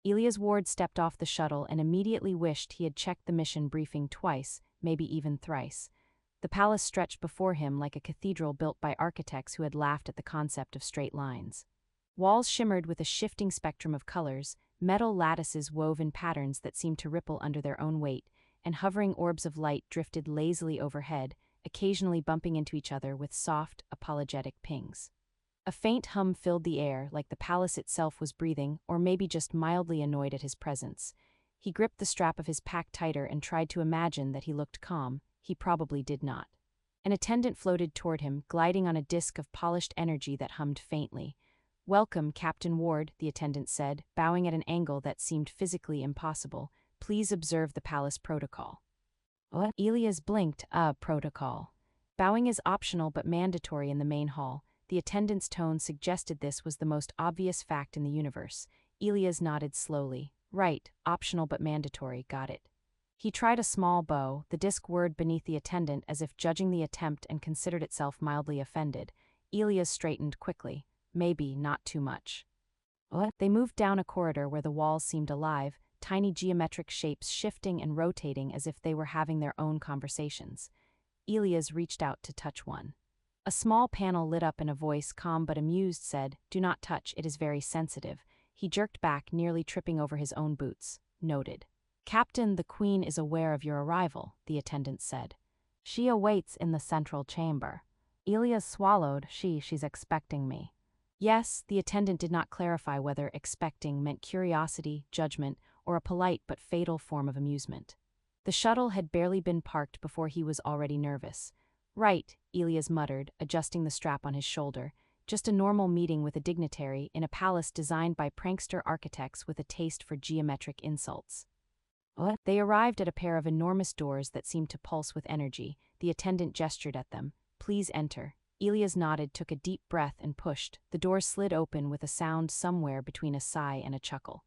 Elias Ward stepped off the shuttle and immediately wished he had checked the mission briefing twice, maybe even thrice. The palace stretched before him like a cathedral built by architects who had laughed at the concept of straight lines. Walls shimmered with a shifting spectrum of colors, metal lattices wove in patterns that seemed to ripple under their own weight, and hovering orbs of light drifted lazily overhead, occasionally bumping into each other with soft, apologetic pings. A faint hum filled the air, like the palace itself was breathing, or maybe just mildly annoyed at his presence. He gripped the strap of his pack tighter and tried to imagine that he looked calm. He probably did not. An attendant floated toward him, gliding on a disk of polished energy that hummed faintly. "Welcome, Captain Ward," the attendant said, bowing at an angle that seemed physically impossible. "Please observe the palace protocol." What? Elias blinked. Protocol. Bowing is optional but mandatory in the main hall. The attendant's tone suggested this was the most obvious fact in the universe. Elias nodded slowly. "Right, optional but mandatory, got it." He tried a small bow, the disc whirred beneath the attendant as if judging the attempt and considered itself mildly offended. Elias straightened quickly. Maybe not too much. What? They moved down a corridor where the walls seemed alive, tiny geometric shapes shifting and rotating as if they were having their own conversations. Elias reached out to touch one. A small panel lit up and a voice, calm but amused, said, "Do not touch, it is very sensitive." He jerked back, nearly tripping over his own boots. Noted. "Captain, the Queen is aware of your arrival," the attendant said. "She awaits in the central chamber." Elias swallowed. She's expecting me." Yes, the attendant did not clarify whether expecting meant curiosity, judgment, or a polite but fatal form of amusement. The shuttle had barely been parked before he was already nervous. "Right," Elias muttered, adjusting the strap on his shoulder. "Just a normal meeting with a dignitary in a palace designed by prankster architects with a taste for geometric insults." What? They arrived at a pair of enormous doors that seemed to pulse with energy. The attendant gestured at them. "Please enter." Elias nodded, took a deep breath, and pushed. The doors slid open with a sound somewhere between a sigh and a chuckle.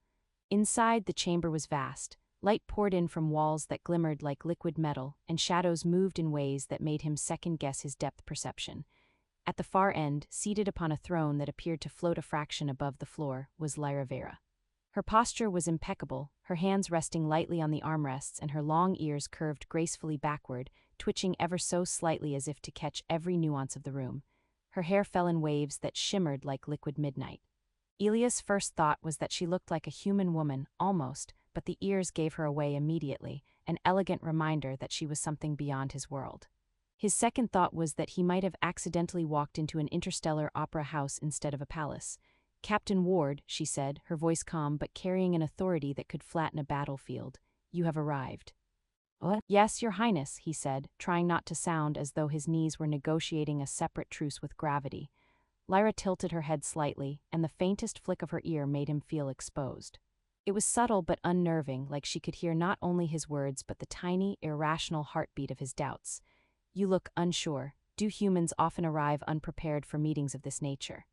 Inside, the chamber was vast. Light poured in from walls that glimmered like liquid metal, and shadows moved in ways that made him second-guess his depth perception. At the far end, seated upon a throne that appeared to float a fraction above the floor, was Lyra Vera. Her posture was impeccable, her hands resting lightly on the armrests and her long ears curved gracefully backward, twitching ever so slightly as if to catch every nuance of the room. Her hair fell in waves that shimmered like liquid midnight. Elias' first thought was that she looked like a human woman, almost, but the ears gave her away immediately, an elegant reminder that she was something beyond his world. His second thought was that he might have accidentally walked into an interstellar opera house instead of a palace. "Captain Ward," she said, her voice calm but carrying an authority that could flatten a battlefield, "you have arrived." "What?" "Yes, Your Highness," he said, trying not to sound as though his knees were negotiating a separate truce with gravity. Lyra tilted her head slightly, and the faintest flick of her ear made him feel exposed. It was subtle but unnerving, like she could hear not only his words but the tiny, irrational heartbeat of his doubts. "You look unsure. Do humans often arrive unprepared for meetings of this nature?"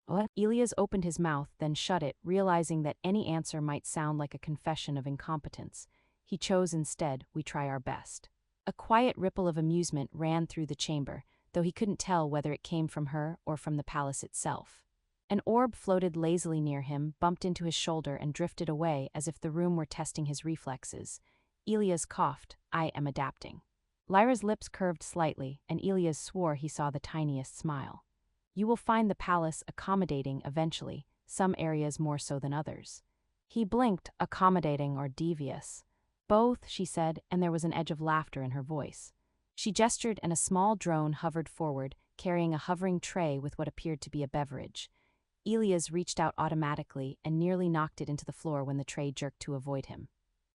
What? Elias opened his mouth, then shut it, realizing that any answer might sound like a confession of incompetence. He chose instead, "We try our best." A quiet ripple of amusement ran through the chamber, though he couldn't tell whether it came from her or from the palace itself. An orb floated lazily near him, bumped into his shoulder and drifted away as if the room were testing his reflexes. Elias coughed. "I am adapting." Lyra's lips curved slightly, and Elias swore he saw the tiniest smile. "You will find the palace accommodating eventually, some areas more so than others." He blinked. "Accommodating or devious?" "Both," she said, and there was an edge of laughter in her voice. She gestured and a small drone hovered forward, carrying a hovering tray with what appeared to be a beverage. Elias reached out automatically and nearly knocked it into the floor when the tray jerked to avoid him.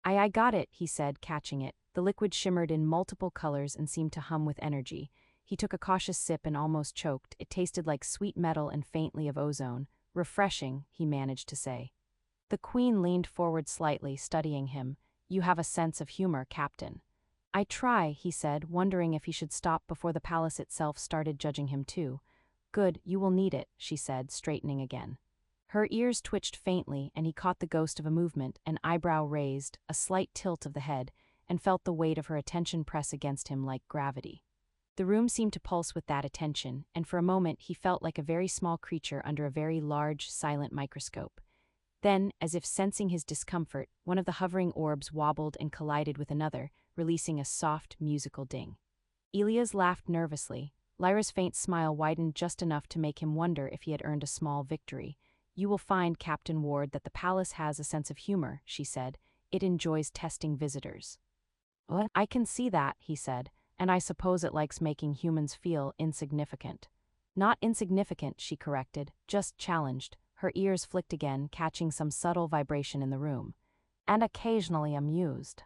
I got it," he said, catching it. The liquid shimmered in multiple colors and seemed to hum with energy. He took a cautious sip and almost choked. It tasted like sweet metal and faintly of ozone. "Refreshing," he managed to say. The Queen leaned forward slightly, studying him. "You have a sense of humor, Captain." "I try," he said, wondering if he should stop before the palace itself started judging him too. "Good, you will need it," she said, straightening again. Her ears twitched faintly, and he caught the ghost of a movement, an eyebrow raised, a slight tilt of the head, and felt the weight of her attention press against him like gravity. The room seemed to pulse with that attention, and for a moment he felt like a very small creature under a very large, silent microscope. Then, as if sensing his discomfort, one of the hovering orbs wobbled and collided with another, releasing a soft, musical ding. Elias laughed nervously. Lyra's faint smile widened just enough to make him wonder if he had earned a small victory. "You will find, Captain Ward, that the palace has a sense of humor," she said. "It enjoys testing visitors." "What?" "I can see that," he said, "and I suppose it likes making humans feel insignificant." "Not insignificant," she corrected, "just challenged." Her ears flicked again, catching some subtle vibration in the room. "And occasionally amused."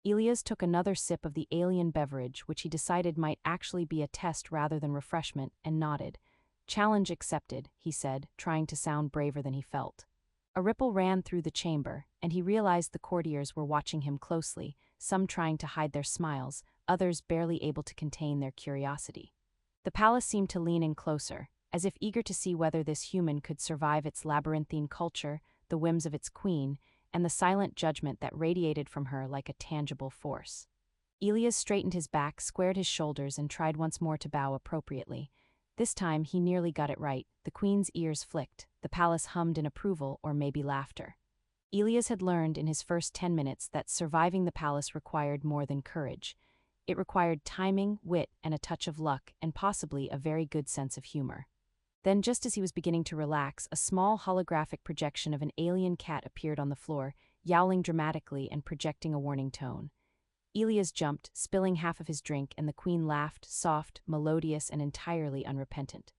Elias took another sip of the alien beverage, which he decided might actually be a test rather than refreshment, and nodded. "Challenge accepted," he said, trying to sound braver than he felt. A ripple ran through the chamber, and he realized the courtiers were watching him closely, some trying to hide their smiles, others barely able to contain their curiosity. The palace seemed to lean in closer, as if eager to see whether this human could survive its labyrinthine culture, the whims of its queen, and the silent judgment that radiated from her like a tangible force. Elias straightened his back, squared his shoulders, and tried once more to bow appropriately. This time he nearly got it right. The queen's ears flicked, the palace hummed in approval or maybe laughter. Elias had learned in his first 10 minutes that surviving the palace required more than courage. It required timing, wit, and a touch of luck, and possibly a very good sense of humor. Then, just as he was beginning to relax, a small holographic projection of an alien cat appeared on the floor, yowling dramatically and projecting a warning tone. Elias jumped, spilling half of his drink, and the queen laughed, soft, melodious, and entirely unrepentant.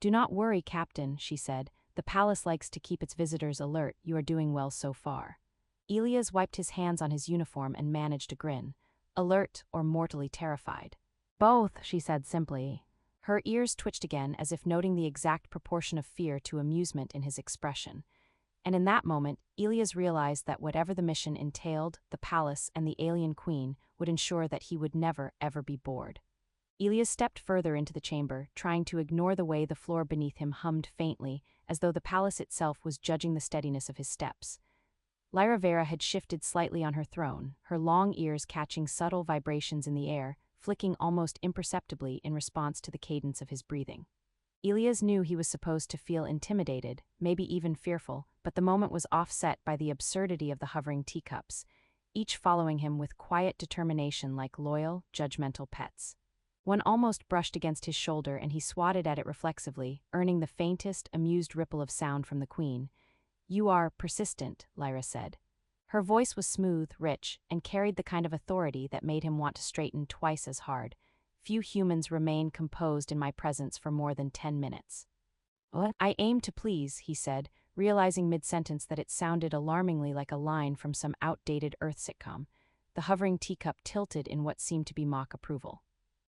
"Do not worry, Captain," she said. "The palace likes to keep its visitors alert. You are doing well so far." Elias wiped his hands on his uniform and managed a grin. "Alert or mortally terrified?" "Both," she said simply. Her ears twitched again, as if noting the exact proportion of fear to amusement in his expression. And in that moment, Elias realized that whatever the mission entailed, the palace and the alien queen would ensure that he would never, ever be bored. Elias stepped further into the chamber, trying to ignore the way the floor beneath him hummed faintly, as though the palace itself was judging the steadiness of his steps. Lyra Vera had shifted slightly on her throne, her long ears catching subtle vibrations in the air, flicking almost imperceptibly in response to the cadence of his breathing. Elias knew he was supposed to feel intimidated, maybe even fearful, but the moment was offset by the absurdity of the hovering teacups, each following him with quiet determination like loyal, judgmental pets. One almost brushed against his shoulder and he swatted at it reflexively, earning the faintest, amused ripple of sound from the queen. "You are persistent," Lyra said. Her voice was smooth, rich, and carried the kind of authority that made him want to straighten twice as hard. "Few humans remain composed in my presence for more than 10 minutes. "What?" "I aim to please," he said, realizing mid-sentence that it sounded alarmingly like a line from some outdated Earth sitcom. The hovering teacup tilted in what seemed to be mock approval.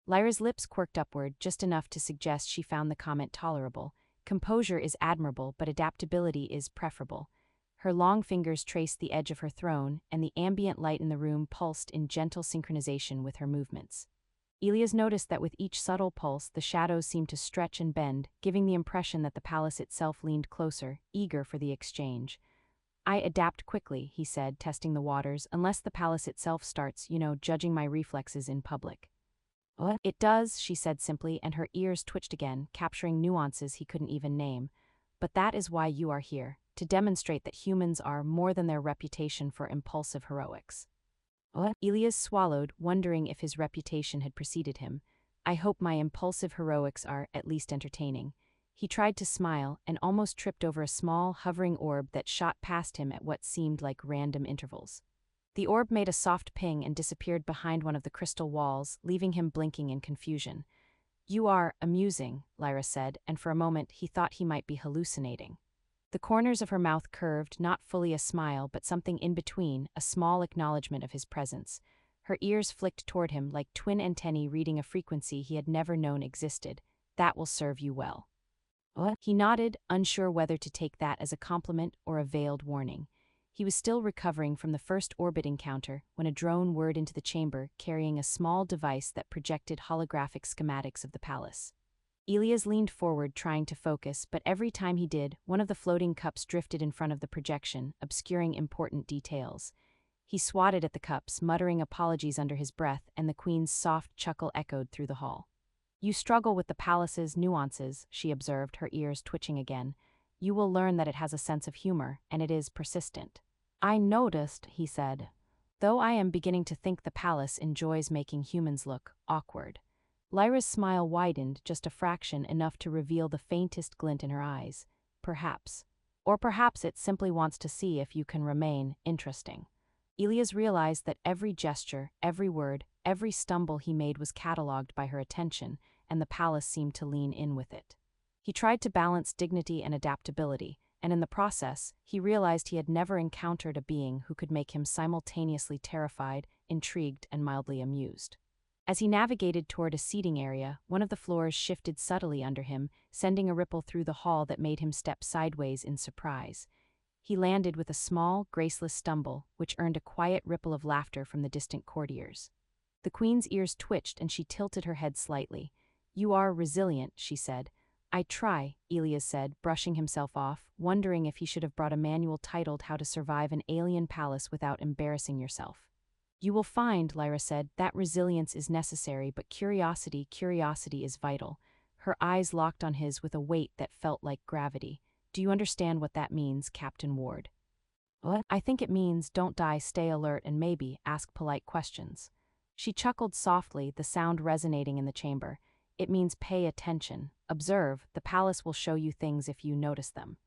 Lyra's lips quirked upward, just enough to suggest she found the comment tolerable. Composure is admirable, but adaptability is preferable. Her long fingers traced the edge of her throne, and the ambient light in the room pulsed in gentle synchronization with her movements. Elias noticed that with each subtle pulse, the shadows seemed to stretch and bend, giving the impression that the palace itself leaned closer, eager for the exchange. "I adapt quickly," he said, testing the waters, "unless the palace itself starts, judging my reflexes in public." "What?" "It does," she said simply, and her ears twitched again, capturing nuances he couldn't even name. "But that is why you are here, to demonstrate that humans are more than their reputation for impulsive heroics." "What?" Elias swallowed, wondering if his reputation had preceded him. "I hope my impulsive heroics are at least entertaining." He tried to smile and almost tripped over a small, hovering orb that shot past him at what seemed like random intervals. The orb made a soft ping and disappeared behind one of the crystal walls, leaving him blinking in confusion. "You are amusing," Lyra said, and for a moment he thought he might be hallucinating. The corners of her mouth curved, not fully a smile, but something in between, a small acknowledgement of his presence. Her ears flicked toward him like twin antennae reading a frequency he had never known existed. "That will serve you well." "What?" He nodded, unsure whether to take that as a compliment or a veiled warning. He was still recovering from the first orbit encounter when a drone whirred into the chamber, carrying a small device that projected holographic schematics of the palace. Elias leaned forward, trying to focus, but every time he did, one of the floating cups drifted in front of the projection, obscuring important details. He swatted at the cups, muttering apologies under his breath, and the queen's soft chuckle echoed through the hall. "You struggle with the palace's nuances," she observed, her ears twitching again. You will learn that it has a sense of humor, and it is persistent. I noticed, he said. Though I am beginning to think the palace enjoys making humans look awkward. Lyra's smile widened just a fraction, enough to reveal the faintest glint in her eyes. Perhaps. Or perhaps it simply wants to see if you can remain interesting. Elias realized that every gesture, every word, every stumble he made was catalogued by her attention, and the palace seemed to lean in with it. He tried to balance dignity and adaptability, and in the process, he realized he had never encountered a being who could make him simultaneously terrified, intrigued, and mildly amused. As he navigated toward a seating area, one of the floors shifted subtly under him, sending a ripple through the hall that made him step sideways in surprise. He landed with a small, graceless stumble, which earned a quiet ripple of laughter from the distant courtiers. The queen's ears twitched and she tilted her head slightly. "You are resilient," she said. "I try," Elias said, brushing himself off, wondering if he should have brought a manual titled How to Survive an Alien Palace Without Embarrassing Yourself. "You will find," Lyra said, "that resilience is necessary, but curiosity is vital." Her eyes locked on his with a weight that felt like gravity. "Do you understand what that means, Captain Ward?" "What?" "I think it means don't die, stay alert, and maybe ask polite questions." She chuckled softly, the sound resonating in the chamber. "It means pay attention. Observe, the palace will show you things if you notice them.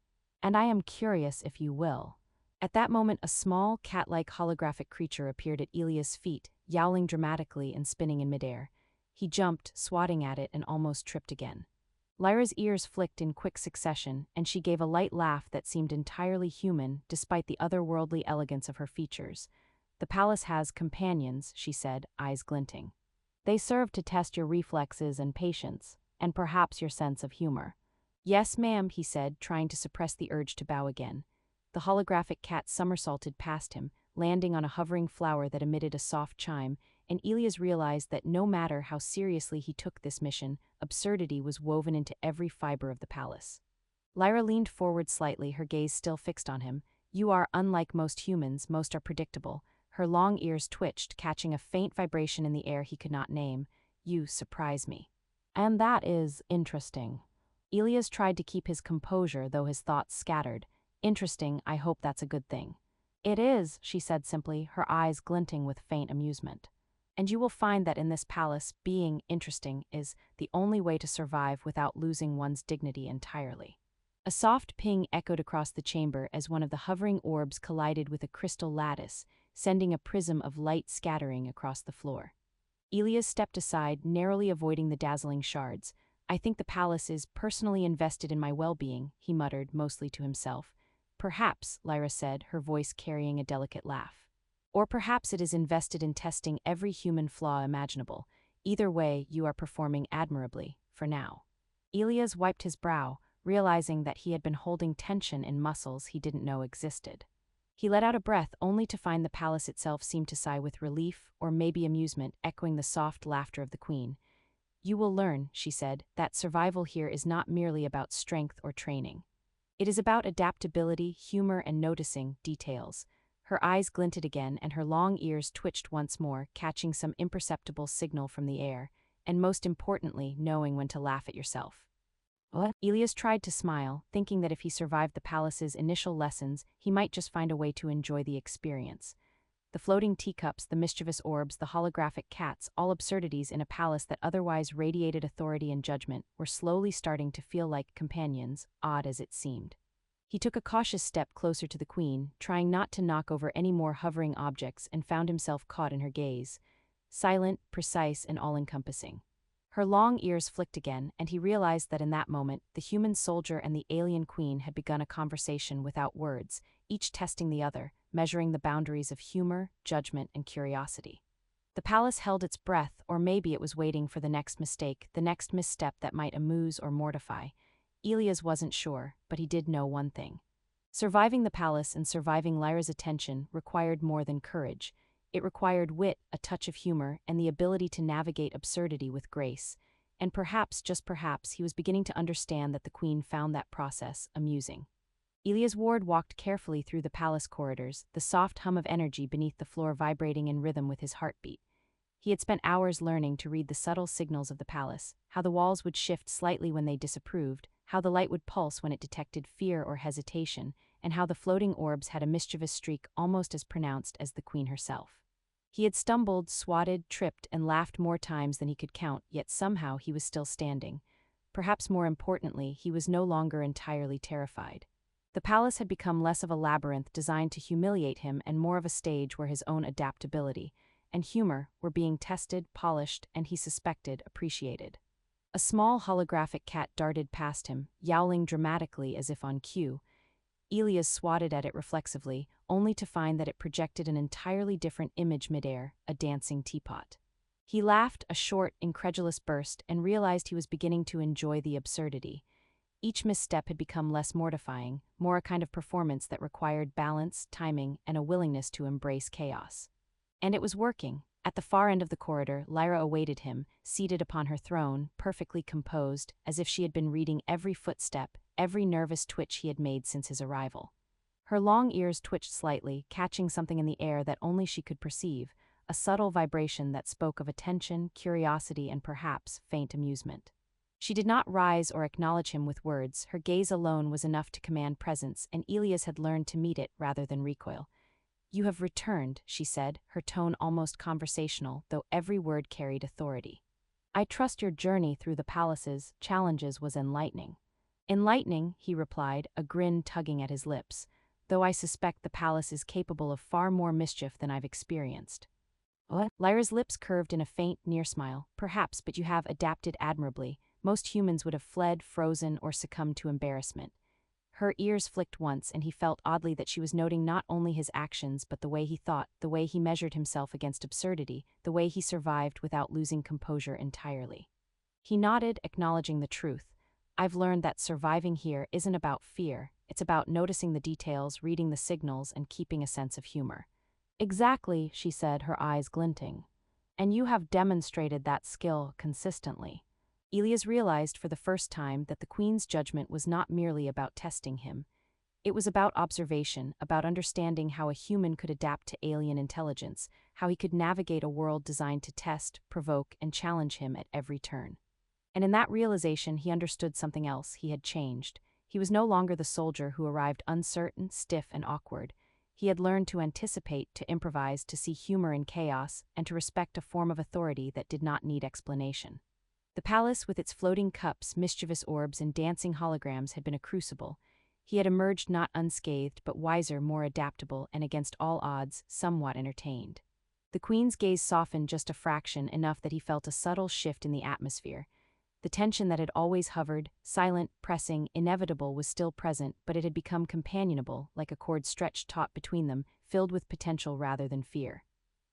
And I am curious if you will." At that moment, a small, cat-like holographic creature appeared at Elias' feet, yowling dramatically and spinning in midair. He jumped, swatting at it, and almost tripped again. Lyra's ears flicked in quick succession, and she gave a light laugh that seemed entirely human, despite the otherworldly elegance of her features. "The palace has companions," she said, eyes glinting. "They serve to test your reflexes and patience, and perhaps your sense of humor." "Yes, ma'am," he said, trying to suppress the urge to bow again. The holographic cat somersaulted past him, landing on a hovering flower that emitted a soft chime, and Elias realized that no matter how seriously he took this mission, absurdity was woven into every fiber of the palace. Lyra leaned forward slightly, her gaze still fixed on him. "You are unlike most humans, most are predictable." Her long ears twitched, catching a faint vibration in the air he could not name. "You surprise me." "And that is interesting." Elias tried to keep his composure, though his thoughts scattered. "Interesting, I hope that's a good thing." "It is," she said simply, her eyes glinting with faint amusement. "And you will find that in this palace, being interesting is the only way to survive without losing one's dignity entirely." A soft ping echoed across the chamber as one of the hovering orbs collided with a crystal lattice, sending a prism of light scattering across the floor. Elias stepped aside, narrowly avoiding the dazzling shards. "I think the palace is personally invested in my well-being," he muttered, mostly to himself. "Perhaps," Lyra said, her voice carrying a delicate laugh. "Or perhaps it is invested in testing every human flaw imaginable. Either way, you are performing admirably, for now." Elias wiped his brow, realizing that he had been holding tension in muscles he didn't know existed. He let out a breath, only to find the palace itself seemed to sigh with relief, or maybe amusement, echoing the soft laughter of the queen. "You will learn," she said, "that survival here is not merely about strength or training. It is about adaptability, humor, and noticing details." Her eyes glinted again, and her long ears twitched once more, catching some imperceptible signal from the air, and most importantly, knowing when to laugh at yourself. "What?" Elias tried to smile, thinking that if he survived the palace's initial lessons, he might just find a way to enjoy the experience. The floating teacups, the mischievous orbs, the holographic cats, all absurdities in a palace that otherwise radiated authority and judgment, were slowly starting to feel like companions, odd as it seemed. He took a cautious step closer to the queen, trying not to knock over any more hovering objects, and found himself caught in her gaze. Silent, precise, and all-encompassing. Her long ears flicked again, and he realized that in that moment, the human soldier and the alien queen had begun a conversation without words, each testing the other, measuring the boundaries of humor, judgment, and curiosity. The palace held its breath, or maybe it was waiting for the next mistake, the next misstep that might amuse or mortify. Elias wasn't sure, but he did know one thing. Surviving the palace and surviving Lyra's attention required more than courage. It required wit, a touch of humor, and the ability to navigate absurdity with grace. And perhaps, just perhaps, he was beginning to understand that the queen found that process amusing. Elias Ward walked carefully through the palace corridors, the soft hum of energy beneath the floor vibrating in rhythm with his heartbeat. He had spent hours learning to read the subtle signals of the palace, how the walls would shift slightly when they disapproved, how the light would pulse when it detected fear or hesitation, and how the floating orbs had a mischievous streak almost as pronounced as the queen herself. He had stumbled, swatted, tripped, and laughed more times than he could count, yet somehow he was still standing. Perhaps more importantly, he was no longer entirely terrified. The palace had become less of a labyrinth designed to humiliate him and more of a stage where his own adaptability and humor were being tested, polished, and he suspected appreciated. A small holographic cat darted past him, yowling dramatically as if on cue. Elias swatted at it reflexively, only to find that it projected an entirely different image midair, a dancing teapot. He laughed, a short, incredulous burst, and realized he was beginning to enjoy the absurdity. Each misstep had become less mortifying, more a kind of performance that required balance, timing, and a willingness to embrace chaos. And it was working. At the far end of the corridor, Lyra awaited him, seated upon her throne, perfectly composed, as if she had been reading every footstep, every nervous twitch he had made since his arrival. Her long ears twitched slightly, catching something in the air that only she could perceive, a subtle vibration that spoke of attention, curiosity, and perhaps faint amusement. She did not rise or acknowledge him with words. Her gaze alone was enough to command presence, and Elias had learned to meet it rather than recoil. "You have returned," she said, her tone almost conversational, though every word carried authority. "I trust your journey through the palace's challenges was enlightening." "Enlightening," he replied, a grin tugging at his lips, "though I suspect the palace is capable of far more mischief than I've experienced." "What?" Lyra's lips curved in a faint, near smile. "Perhaps, but you have adapted admirably. Most humans would have fled, frozen, or succumbed to embarrassment." Her ears flicked once, and he felt oddly that she was noting not only his actions but the way he thought, the way he measured himself against absurdity, the way he survived without losing composure entirely. He nodded, acknowledging the truth. "I've learned that surviving here isn't about fear, it's about noticing the details, reading the signals, and keeping a sense of humor." "Exactly," she said, her eyes glinting. "And you have demonstrated that skill consistently." Elias realized for the first time that the Queen's judgment was not merely about testing him. It was about observation, about understanding how a human could adapt to alien intelligence, how he could navigate a world designed to test, provoke, and challenge him at every turn. And in that realization, he understood something else. He had changed. He was no longer the soldier who arrived uncertain, stiff, and awkward. He had learned to anticipate, to improvise, to see humor in chaos, and to respect a form of authority that did not need explanation. The palace, with its floating cups, mischievous orbs, and dancing holograms, had been a crucible. He had emerged not unscathed, but wiser, more adaptable, and against all odds, somewhat entertained. The Queen's gaze softened just a fraction, enough that he felt a subtle shift in the atmosphere. The tension that had always hovered, silent, pressing, inevitable, was still present, but it had become companionable, like a cord stretched taut between them, filled with potential rather than fear.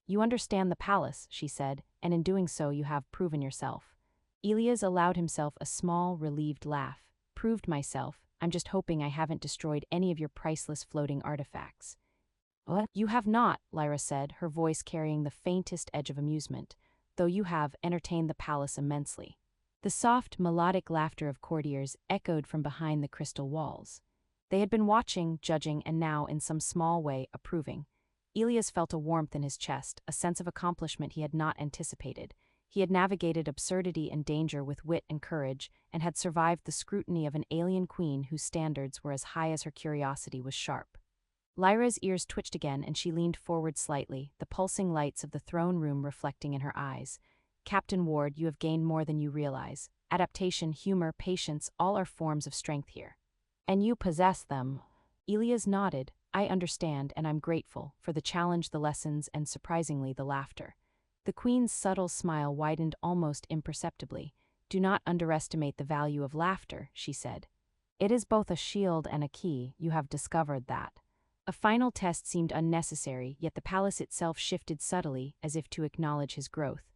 "You understand the palace," she said, "and in doing so you have proven yourself." Elias allowed himself a small, relieved laugh. "Proved myself. I'm just hoping I haven't destroyed any of your priceless floating artifacts." "What?" "You have not," Lyra said, her voice carrying the faintest edge of amusement, "though you have entertained the palace immensely." The soft, melodic laughter of courtiers echoed from behind the crystal walls. They had been watching, judging, and now, in some small way, approving. Elias felt a warmth in his chest, a sense of accomplishment he had not anticipated. He had navigated absurdity and danger with wit and courage, and had survived the scrutiny of an alien queen whose standards were as high as her curiosity was sharp. Lyra's ears twitched again, and she leaned forward slightly, the pulsing lights of the throne room reflecting in her eyes. "Captain Ward, you have gained more than you realize. Adaptation, humor, patience, all are forms of strength here. And you possess them." Elias nodded. "I understand, and I'm grateful, for the challenge, the lessons, and surprisingly, the laughter." The Queen's subtle smile widened almost imperceptibly. "Do not underestimate the value of laughter," she said. "It is both a shield and a key, you have discovered that." A final test seemed unnecessary, yet the palace itself shifted subtly, as if to acknowledge his growth.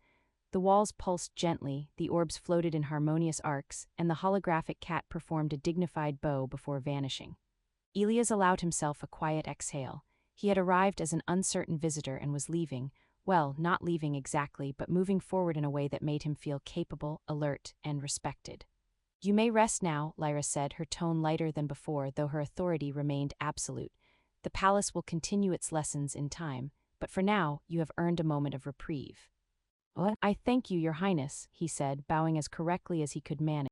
The walls pulsed gently, the orbs floated in harmonious arcs, and the holographic cat performed a dignified bow before vanishing. Elias allowed himself a quiet exhale. He had arrived as an uncertain visitor and was leaving, well, not leaving exactly, but moving forward in a way that made him feel capable, alert, and respected. "You may rest now," Lyra said, her tone lighter than before, though her authority remained absolute. "The palace will continue its lessons in time, but for now, you have earned a moment of reprieve." "What?" "I thank you, Your Highness," he said, bowing as correctly as he could manage.